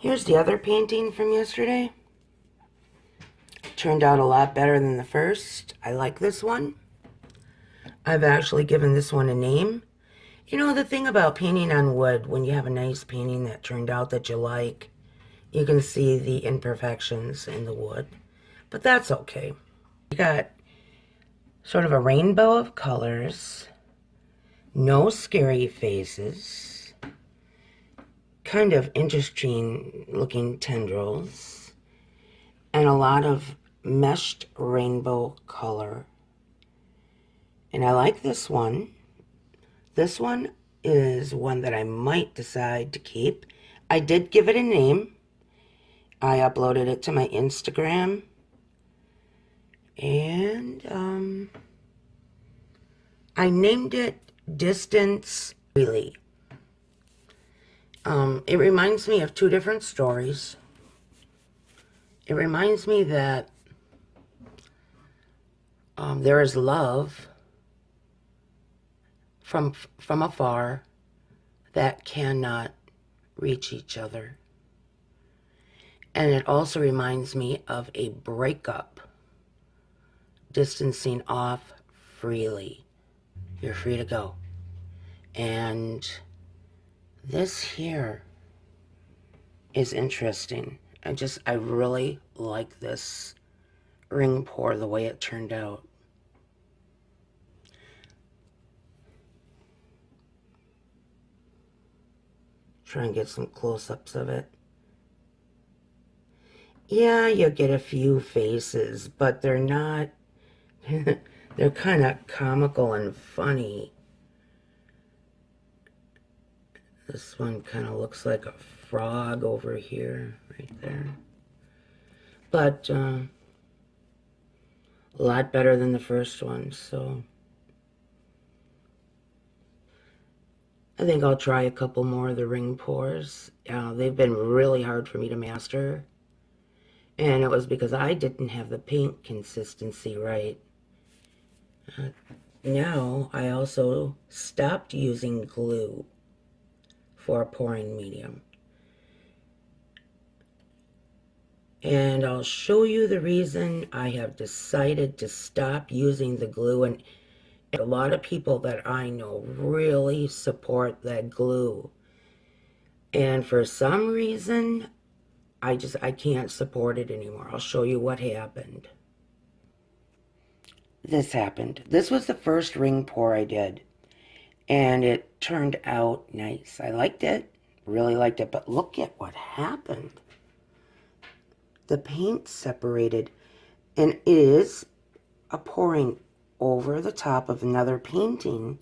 Here's the other painting from yesterday. Turned out a lot better than the first. I like this one. I've actually given this one a name. You know, the thing about painting on wood, when you have a nice painting that turned out that you like, you can see the imperfections in the wood. But that's okay. You got sort of a rainbow of colors, no scary faces, kind of interesting looking tendrils, and a lot of meshed rainbow color. And I like this one. This one is one that I might decide to keep. I did give it a name. I uploaded it to my Instagram. And I named it Distance Freely. It reminds me of two different stories. It reminds me that there is love from afar that cannot reach each other. And it also reminds me of a breakup, distancing off freely. You're free to go. And this here is interesting. I really like this ring pour, the way it turned out. Try and get some close-ups of it. Yeah, you get a few faces, but they're not, they're kind of comical and funny. This one kind of looks like a frog over here, right there. But a lot better than the first one, so I think I'll try a couple more of the ring pours. They've been really hard for me to master, and it was because I didn't have the paint consistency right. Now I also stopped using glue for a pouring medium. And I'll show you the reason I have decided to stop using the glue. And a lot of people that I know really support that glue. And for some reason, I can't support it anymore. I'll show you what happened. This happened. This was the first ring pour I did. And it turned out nice. I liked it. Really liked it. But look at what happened. The paint separated. And it is a pouring over the top of another painting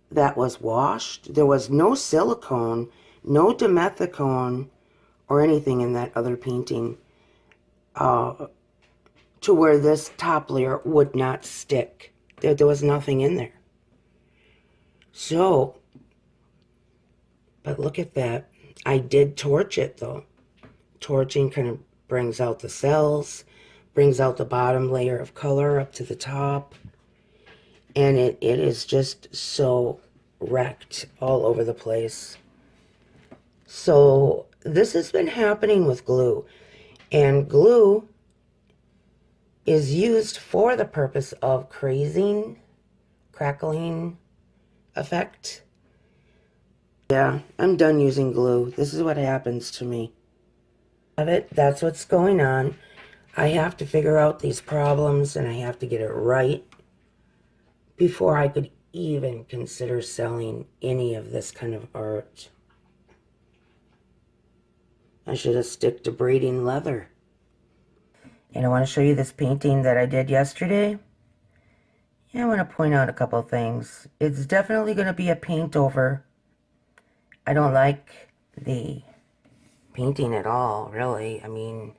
that was washed. There was no silicone, no dimethicone, or anything in that other painting to where this top layer would not stick. There was nothing in there. So, but look at that. I did torch it though. Torching kind of brings out the cells, brings out the bottom layer of color up to the top. And it is just so wrecked all over the place. So this has been happening with glue. And glue is used for the purpose of crazing, crackling effect. Yeah, I'm done using glue. This is what happens to me. That's what's going on. I have to figure out these problems and I have to get it right before I could even consider selling any of this kind of art. I should have stick to braiding leather. And I want to show you this painting that I did yesterday. Yeah, I want to point out a couple things. It's definitely going to be a paint over. I don't like the painting at all, really. I mean,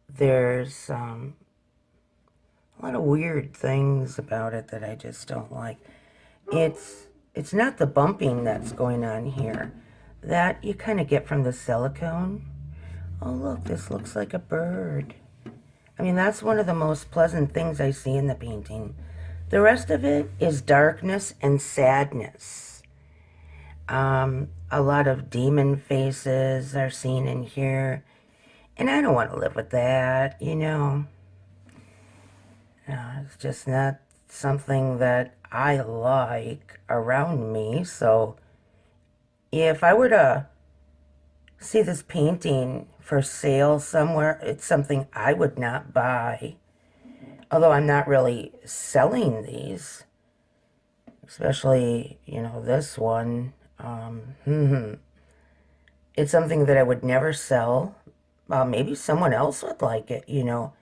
there's a lot of weird things about it that I just don't like. It's not the bumping that's going on here. That you kind of get from the silicone. Oh, look, this looks like a bird. I mean, that's one of the most pleasant things I see in the painting. The rest of it is darkness and sadness. A a lot of demon faces are seen in here. And I don't want to live with that, you know. It's just not something that I like around me. So if I were to see this painting for sale somewhere, it's something I would not buy. Although I'm not really selling these, especially, you know, this one. It's something that I would never sell. Maybe someone else would like it, you know.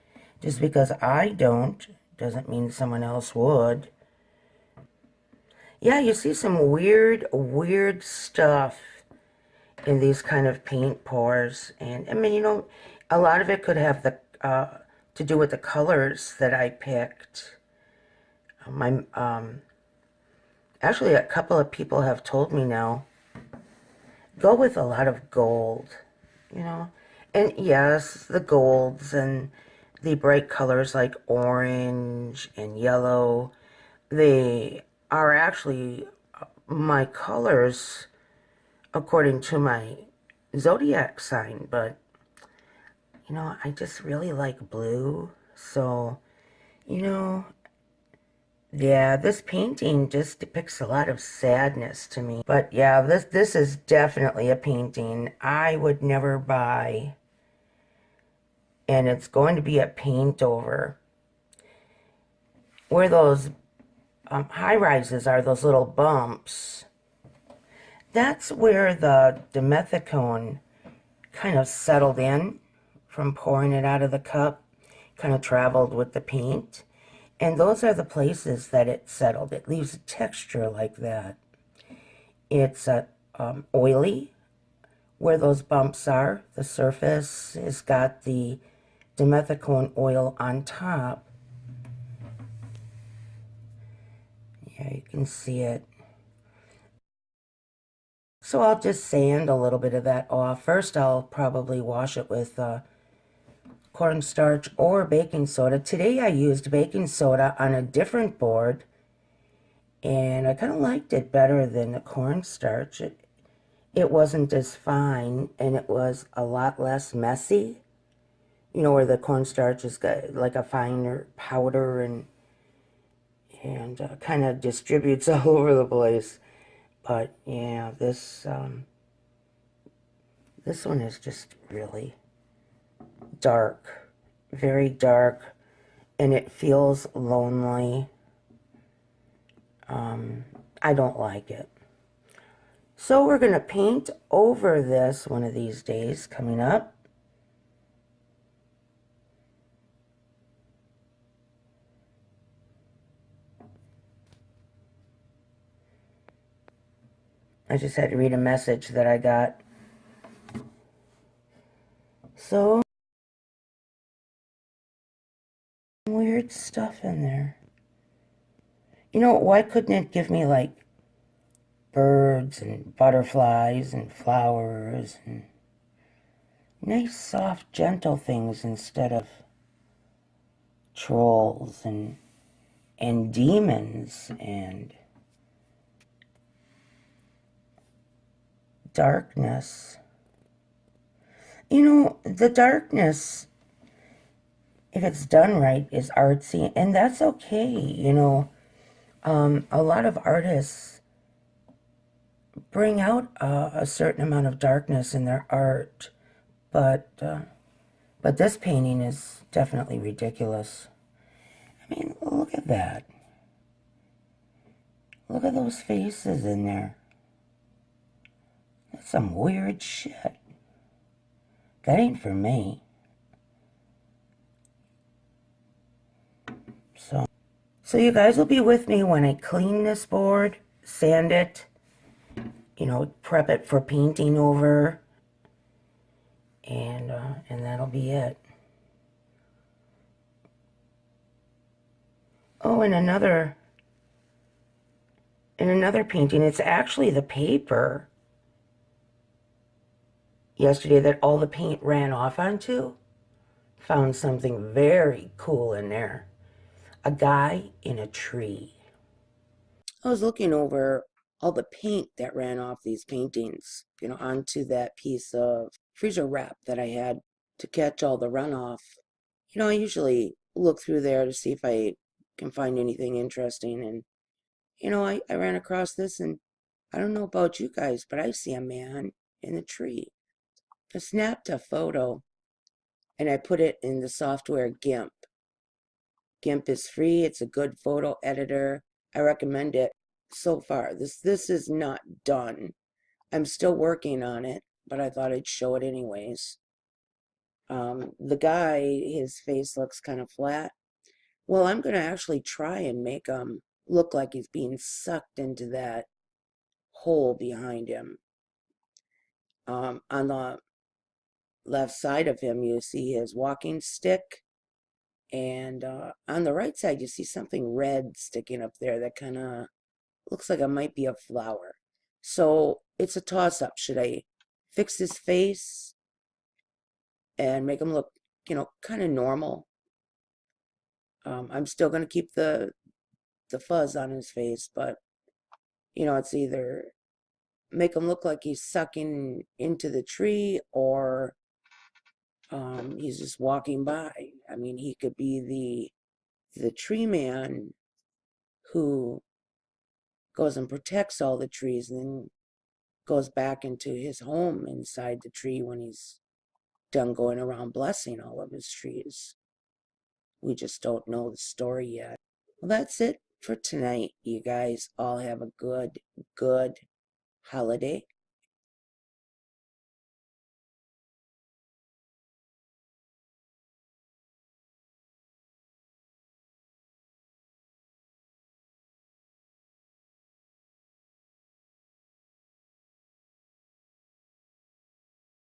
Just because I don't doesn't mean someone else would. Yeah, you see some weird, weird stuff in these kind of paint pours. And I mean, you know, a lot of it could have the to do with the colors that I picked. My actually, a couple of people have told me now, go with a lot of gold, you know. And yes, the golds and the bright colors like orange and yellow, they are actually my colors according to my zodiac sign, but you know, I just really like blue. So, you know, yeah, this painting just depicts a lot of sadness to me. But yeah, this is definitely a painting I would never buy. And it's going to be a paint over. Where those high rises are, those little bumps, that's where the dimethicone kind of settled in from pouring it out of the cup, kind of traveled with the paint. And those are the places that it settled. It leaves a texture like that. It's oily where those bumps are. The surface has got the dimethicone oil on top. Yeah, you can see it. So I'll just sand a little bit of that off. First, I'll probably wash it with cornstarch or baking soda. Today I used baking soda on a different board, and I kind of liked it better than the cornstarch. It wasn't as fine, and it was a lot less messy. You know, where the cornstarch is got like a finer powder and kind of distributes all over the place. But yeah, this one is just really dark, very dark, and it feels lonely. I don't like it. So we're going to paint over this one of these days coming up. I just had to read a message that I got. So, weird stuff in there. You know, why couldn't it give me like birds and butterflies and flowers and nice, soft, gentle things instead of trolls and demons and darkness? You know, the darkness, if it's done right, is artsy, and that's okay, you know. A lot of artists bring out a certain amount of darkness in their art, but this painting is definitely ridiculous. I mean, look at that. Look at those faces in there. That's some weird shit. That ain't for me. So you guys will be with me when I clean this board, sand it, you know, prep it for painting over, and that'll be it. Oh, and another painting, it's actually the paper yesterday that all the paint ran off onto. Found something very cool in there. A guy in a tree. I was looking over all the paint that ran off these paintings, onto that piece of freezer wrap that I had to catch all the runoff. I usually look through there to see if I can find anything interesting. And, I ran across this, and I don't know about you guys, but I see a man in the tree. I snapped a photo and I put it in the software GIMP. GIMP is free. It's a good photo editor. I recommend it. So far, this is not done. I'm still working on it, but I thought I'd show it anyways. The guy, his face looks kind of flat. Well, I'm going to actually try and make him look like he's being sucked into that hole behind him. On the left side of him, you see his walking stick. And on the right side, you see something red sticking up there that kind of looks like it might be a flower. So it's a toss-up. Should I fix his face and make him look, kind of normal? I'm still going to keep the fuzz on his face, but, it's either make him look like he's sucking into the tree, or he's just walking by. I mean, he could be the tree man who goes and protects all the trees and then goes back into his home inside the tree when he's done going around blessing all of his trees. We just don't know the story yet. Well, that's it for tonight. You guys all have a good holiday.